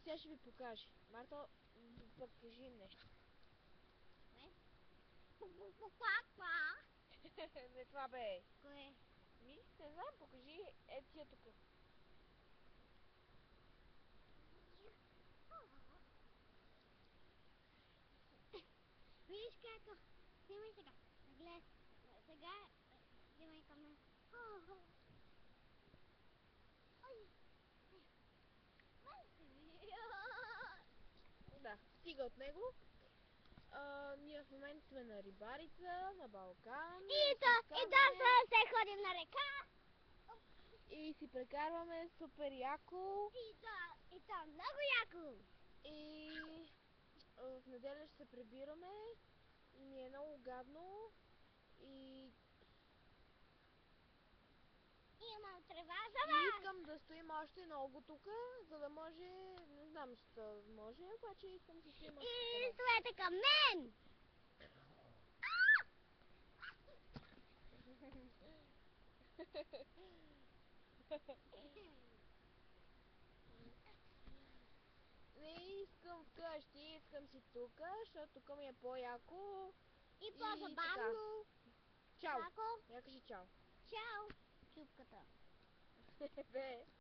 сега ще ви покажа. Марто, пък кажи им нещо. Папа! Не това бе. Кое? Ми, не знам, покажи тия тук. Виж как? Снимай сега. Гледай. Сега снимай към мен. Да, стига от него. Ние в момента сме на рибарица, на Балкан. И да се ходим на река. И си прекарваме супер яко. И то много яко. И в неделя ще се прибираме. И ми е много гадно. И Имам трева за вас. искам да стоим още много тук, за да може, не знам що може, обаче искам да стоим още И тук. стоете към мен. Не искам вкъщи, искам си тук, защото тук ми е по-яко. И по-забавно. Чао! Яко. Я кажи чао. Чао. Чупката. Бе.